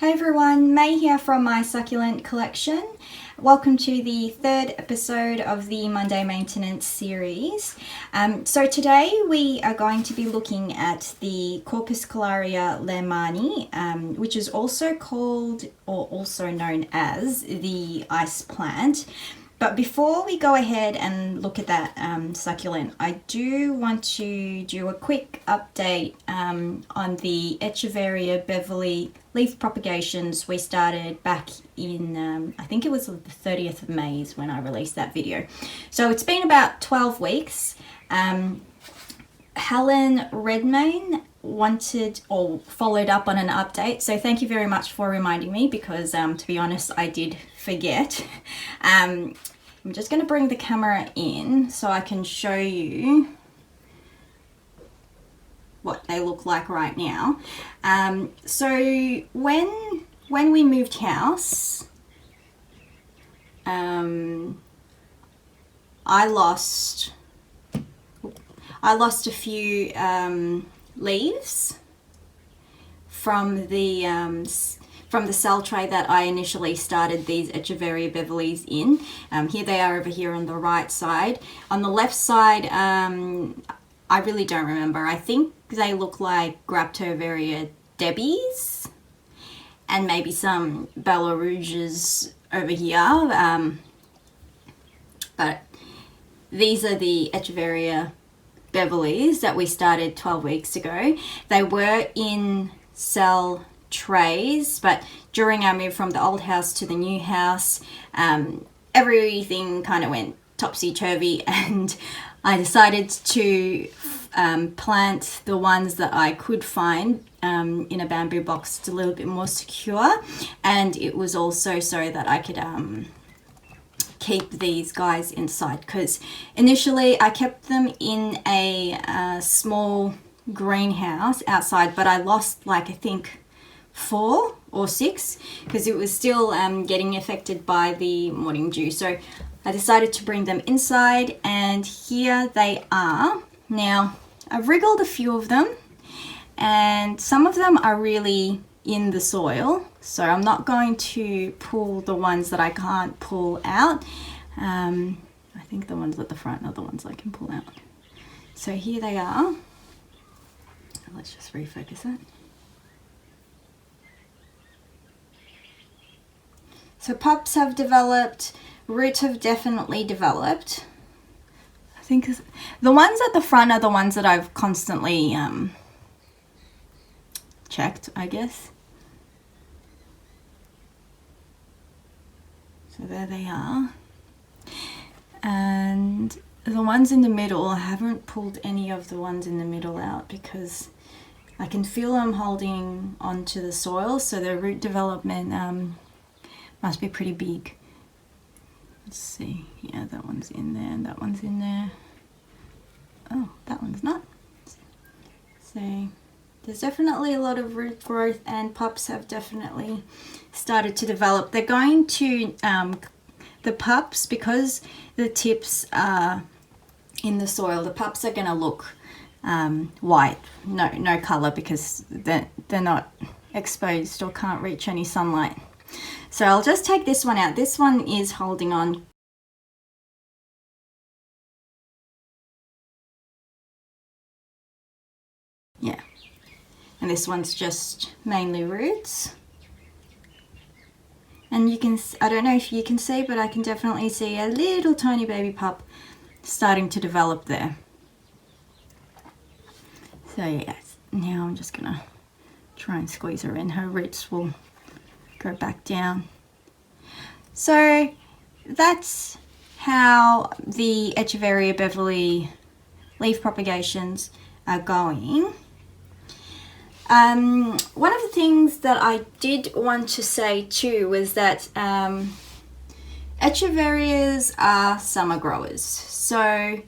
Hey everyone, May here from my Succulent collection. Welcome to the third episode of the Monday Maintenance series. So today we are going to be looking at the Corpuscularia Lehmanii, which is also called or also known as the ice plant. But before we go ahead and look at that succulent, I do want to do a quick update on the Echeveria Beverley leaf propagations we started back in, I think it was the 30th of May is when I released that video. So it's been about 12 weeks. Helen Redmayne wanted or followed up on an update, so thank you very much for reminding me because to be honest I did forget. I'm just going to bring the camera in so I can show you what they look like right now. So when we moved house, I lost a few leaves from the cell tray that I initially started these Echeveria Beverleys in. Here they are over here on the right side. On the left side, I really don't remember. I think they look like Echeveria Debbies and maybe some Bella Rouges over here. But these are the Echeveria Beverleys that we started 12 weeks ago. They were in cell trays, but during our move from the old house to the new house, everything kind of went topsy-turvy, and I decided to plant the ones that I could find in a bamboo box. It's a little bit more secure, and it was also so that I could keep these guys inside, because initially I kept them in a small greenhouse outside, but I lost like I think 4 or 6 because it was still getting affected by the morning dew. So I decided to bring them inside, and here they are. Now I've wriggled a few of them, and some of them are really in the soil, so I'm not going to pull the ones that I can't pull out. I think the ones at the front are the ones I can pull out. So here they are. Let's just refocus it. So pups have developed, roots have definitely developed. I think the ones at the front are the ones that I've constantly checked, I guess. So there they are. And the ones in the middle, I haven't pulled any of the ones in the middle out because I can feel them holding onto the soil, so their root development must be pretty big. Let's see, yeah, that one's in there and that one's in there. Oh, that one's not. So there's definitely a lot of root growth, and pups have definitely started to develop. They're going to, the pups, because the tips are in the soil, the pups are going to look white, no color, because they're not exposed or can't reach any sunlight. So I'll just take this one out. This one is holding on. Yeah. And this one's just mainly roots. And you can, I don't know if you can see, but I can definitely see a little tiny baby pup starting to develop there. So yes, now I'm just gonna try and squeeze her in. Her roots will go back down. So that's how the Echeveria Beverley leaf propagations are going. One of the things that I did want to say too was that Echeverias are summer growers. So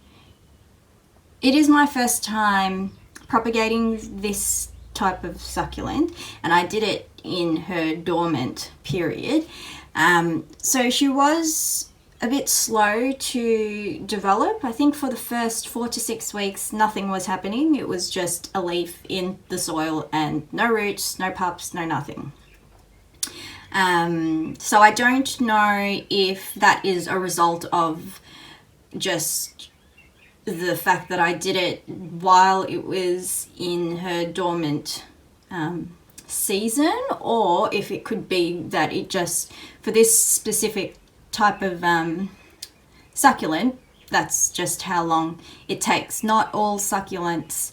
it is my first time propagating this type of succulent, and I did it in her dormant period. So she was a bit slow to develop. I think for the first 4 to 6 weeks nothing was happening. It was just a leaf in the soil and no roots, no pups, no nothing. So I don't know if that is a result of just the fact that I did it while it was in her dormant season, or if it could be that it just, for this specific type of succulent, that's just how long it takes. Not all succulents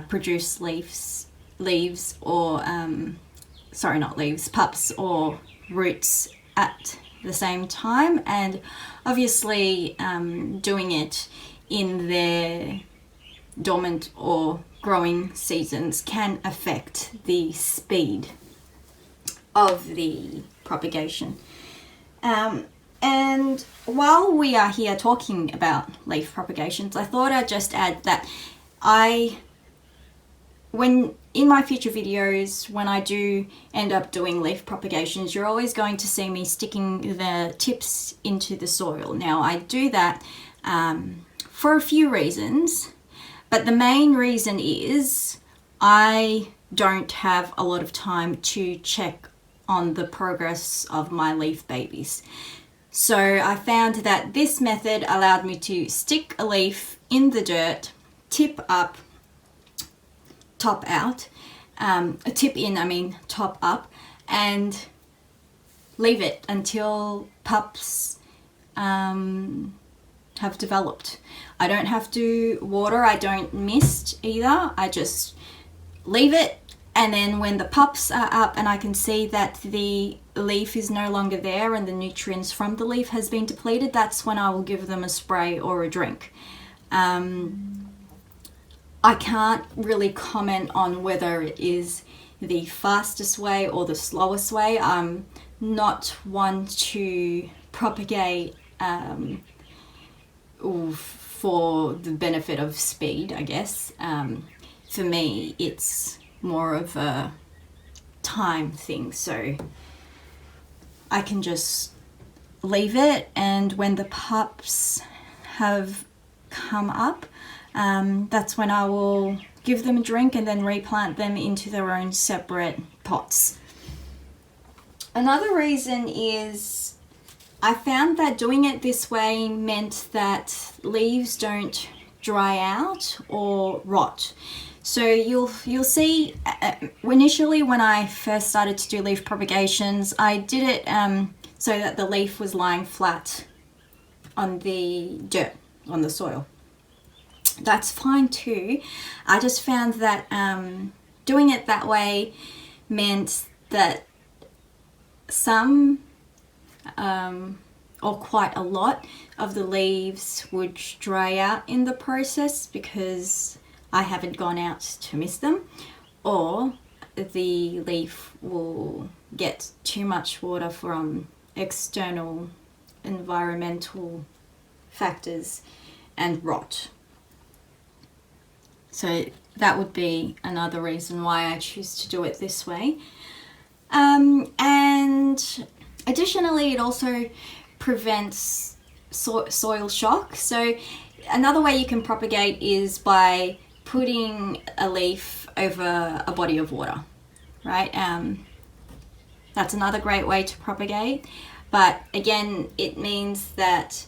produce leaves or sorry, not leaves, pups or roots at the same time, and obviously doing it in their dormant or growing seasons can affect the speed of the propagation. And while we are here talking about leaf propagations, I thought I'd just add that when in my future videos, when I do end up doing leaf propagations, you're always going to see me sticking the tips into the soil. Now, I do that for a few reasons, but the main reason is I don't have a lot of time to check on the progress of my leaf babies. So I found that this method allowed me to stick a leaf in the dirt, tip up, top out, tip in, I mean top up, and leave it until pups have developed. I don't have to water, I don't mist either, I just leave it, and then when the pups are up and I can see that the leaf is no longer there and the nutrients from the leaf has been depleted, that's when I will give them a spray or a drink. I can't really comment on whether it is the fastest way or the slowest way. I'm not one to propagate for the benefit of speed, I guess. For me, it's more of a time thing, so I can just leave it, and when the pups have come up, that's when I will give them a drink and then replant them into their own separate pots. Another reason is I found that doing it this way meant that leaves don't dry out or rot. So you'll see, initially when I first started to do leaf propagations, I did it so that the leaf was lying flat on the dirt, on the soil. That's fine too. I just found that doing it that way meant that some or quite a lot of the leaves would dry out in the process because I haven't gone out to mist them, or the leaf will get too much water from external environmental factors and rot. So that would be another reason why I choose to do it this way. And additionally, it also prevents soil shock. So another way you can propagate is by putting a leaf over a body of water, right? That's another great way to propagate. But again, it means that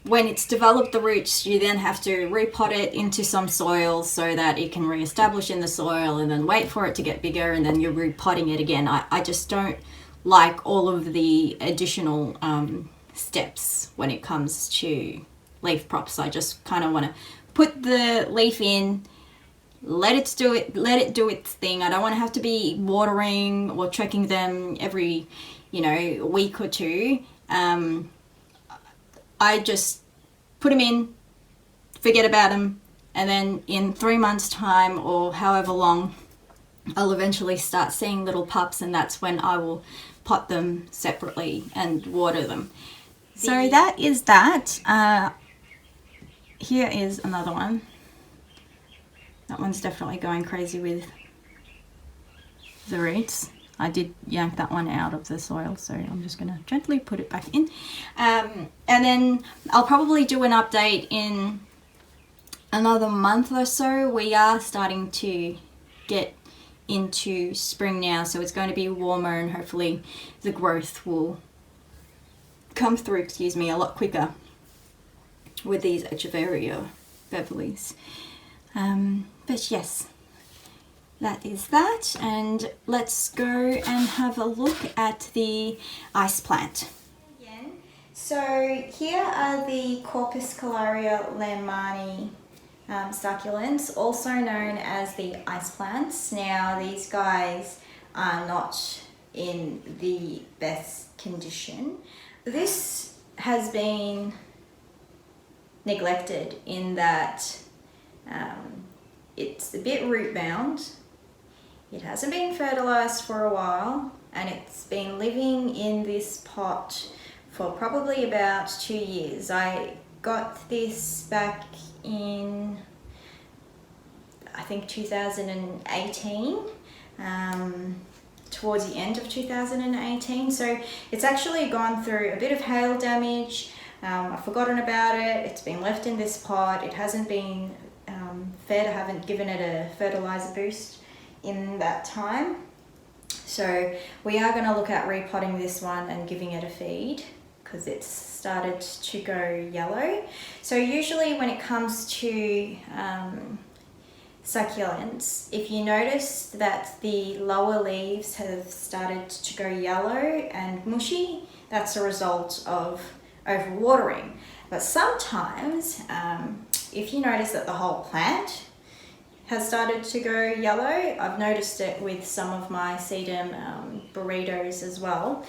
when it's developed the roots, you then have to repot it into some soil so that it can re-establish in the soil, and then wait for it to get bigger, and then you're repotting it again. I just don't like all of the additional steps when it comes to leaf props. I just kind of want to put the leaf in, let it do its thing. I don't want to have to be watering or checking them every, week or two. I just put them in, forget about them, and then in 3 months' time or however long, I'll eventually start seeing little pups, and that's when I will pot them separately and water them. So that is that. Here is another one. That one's definitely going crazy with the roots. I did yank that one out of the soil, so I'm just going to gently put it back in. And then I'll probably do an update in another month or so. We are starting to get into spring now, so it's going to be warmer and hopefully the growth will come through, excuse me, a lot quicker with these Echeveria Beverleys. But yes, that is that, and let's go and have a look at the ice plant. So here are the Corpuscularia Lehmanii succulents, also known as the ice plants. Now these guys are not in the best condition. This has been neglected in that it's a bit root bound. It hasn't been fertilized for a while, and it's been living in this pot for probably about 2 years. I got this back in, I think, 2018, towards the end of 2018. So it's actually gone through a bit of hail damage. I've forgotten about it. It's been left in this pot. It hasn't been fed. I haven't given it a fertilizer boost in that time. So we are going to look at repotting this one and giving it a feed, because it's started to go yellow. So usually when it comes to succulents, if you notice that the lower leaves have started to go yellow and mushy, that's a result of overwatering. But sometimes if you notice that the whole plant has started to go yellow, I've noticed it with some of my sedum burritos as well.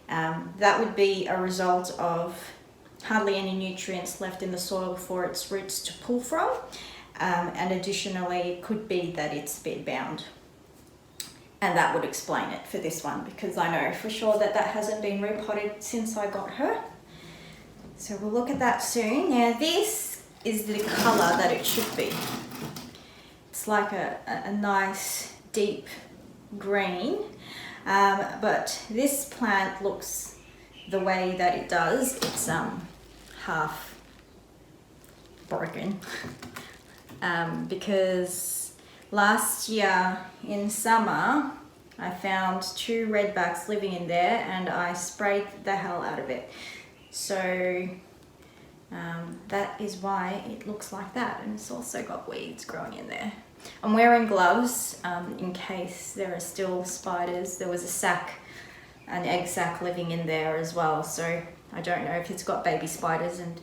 That would be a result of hardly any nutrients left in the soil for its roots to pull from. And additionally, it could be that it's bed bound. And that would explain it for this one, because I know for sure that that hasn't been repotted since I got her. So we'll look at that soon. Now this is the colour that it should be. It's like a nice deep green. But this plant looks the way that it does. It's half broken because last year in summer I found 2 redbacks living in there and I sprayed the hell out of it. So that is why it looks like that, and it's also got weeds growing in there. I'm wearing gloves in case there are still spiders. There was an egg sac living in there as well, so I don't know if it's got baby spiders, and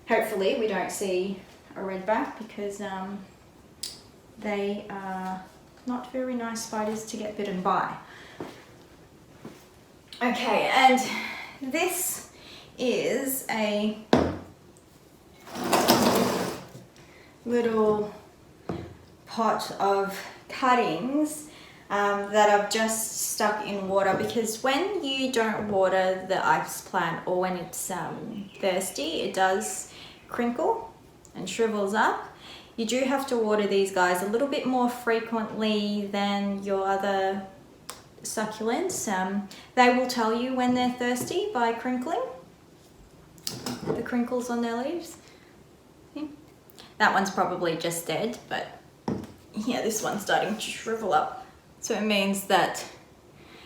hopefully we don't see a redback, because they are not very nice spiders to get bitten by. Okay, and this is a little pot of cuttings that I've just stuck in water, because when you don't water the ice plant, or when it's thirsty, it does crinkle and shrivels up. You do have to water these guys a little bit more frequently than your other succulents. They will tell you when they're thirsty by crinkling, the crinkles on their leaves. See? That one's probably just dead, but yeah, this one's starting to shrivel up. So it means that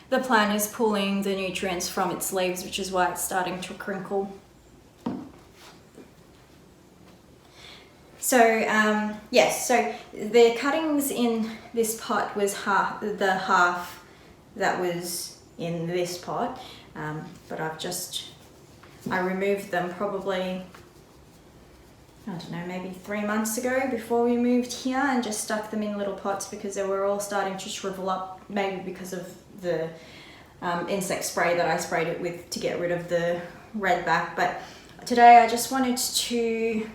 the plant is pulling the nutrients from its leaves, which is why it's starting to crinkle. So yes, so the cuttings in this pot was half that was in this pot, but I removed them probably, I don't know, maybe 3 months ago before we moved here, and just stuck them in little pots because they were all starting to shrivel up, maybe because of the insect spray that I sprayed it with to get rid of the redback. But today I just wanted to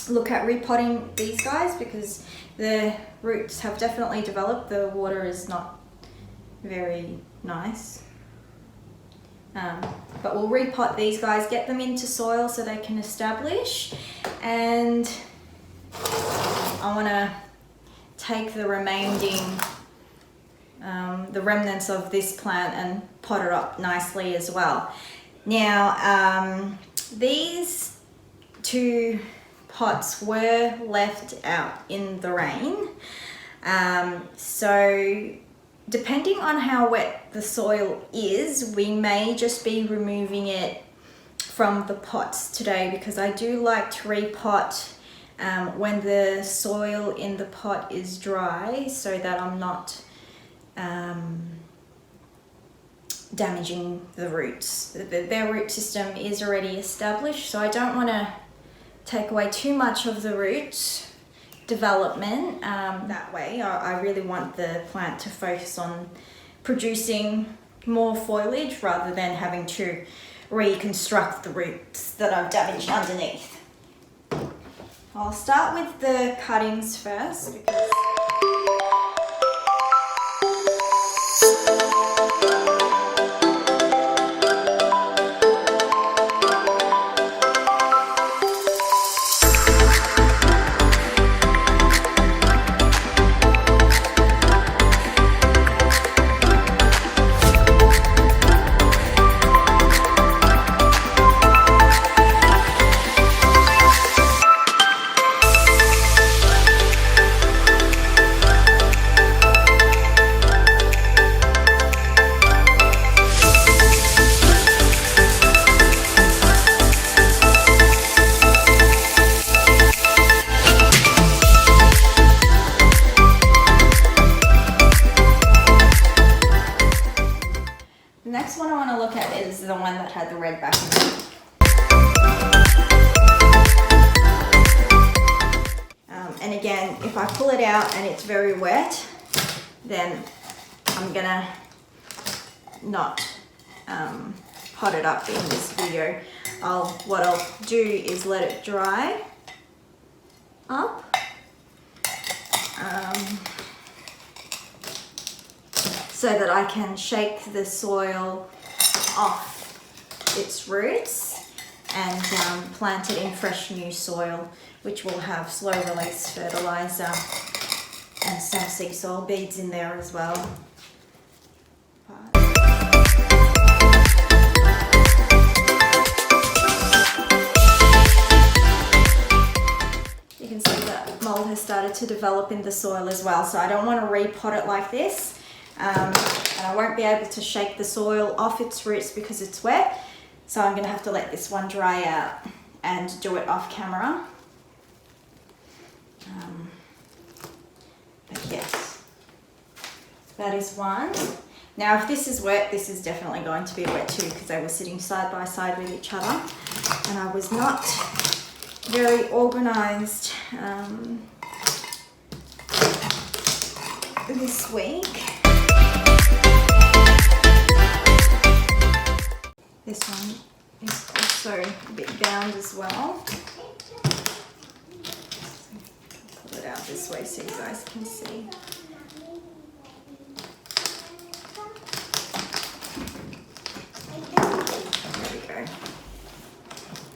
look at repotting these guys because the roots have definitely developed. The water is not very nice. But we'll repot these guys, get them into soil so they can establish, and I want to take the remnants of this plant and pot it up nicely as well. Now these 2 pots were left out in the rain, So depending on how wet the soil is, we may just be removing it from the pots today, because I do like to repot when the soil in the pot is dry, so that I'm not damaging the roots. Their root system is already established, so I don't want to take away too much of the root development that way. I really want the plant to focus on producing more foliage rather than having to reconstruct the roots that I've damaged underneath. I'll start with the cuttings first, because the next one I want to look at is the one that had the red backing. And again, if I pull it out and it's very wet, then I'm gonna not pot it up in this video. What I'll do is let it dry up. So that I can shake the soil off its roots and plant it in fresh new soil, which will have slow release fertilizer and some sea soil beads in there as well. You can see that mold has started to develop in the soil as well, so I don't want to repot it like this. And I won't be able to shake the soil off its roots because it's wet, so I'm going to have to let this one dry out and do it off camera. But yes, that is one. Now if this is wet, this is definitely going to be wet too, because they were sitting side by side with each other and I was not very organised this week. This one is also a bit bound as well. Pull it out this way so you guys can see. There we go.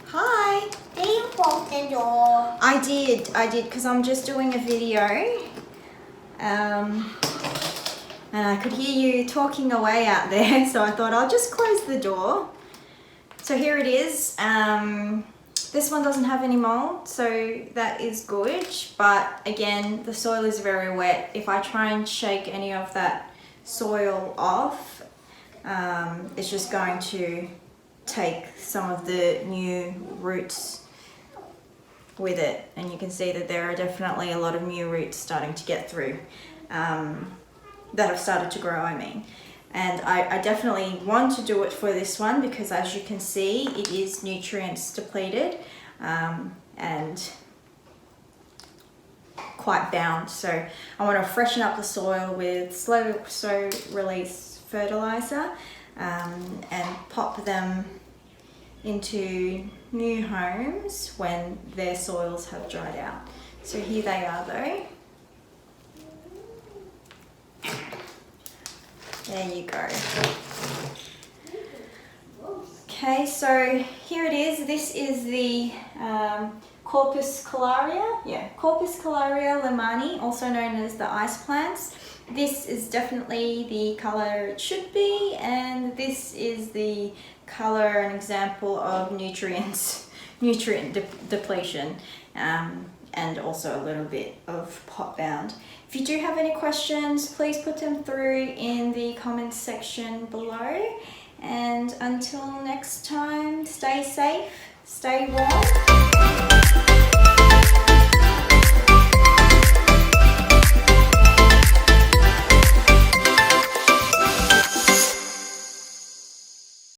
Hi! Did you bolt the door? I did, because I'm just doing a video. And I could hear you talking away out there, so I thought I'll just close the door. So here it is. This one doesn't have any mold, so that is good. But again, the soil is very wet. If I try and shake any of that soil off, it's just going to take some of the new roots with it. And you can see that there are definitely a lot of new roots starting to get through, that have started to grow, I mean. And I definitely want to do it for this one because, as you can see, it is nutrients depleted and quite bound. So I want to freshen up the soil with slow release fertilizer and pop them into new homes when their soils have dried out. So here they are though. There you go. Okay, so here it is. This is the Corpuscularia Lehmanii, also known as the ice plants. This is definitely the colour it should be, and this is the colour, an example of nutrient depletion. and also a little bit of pot bound. If you do have any questions, please put them through in the comments section below. And until next time, stay safe, stay warm.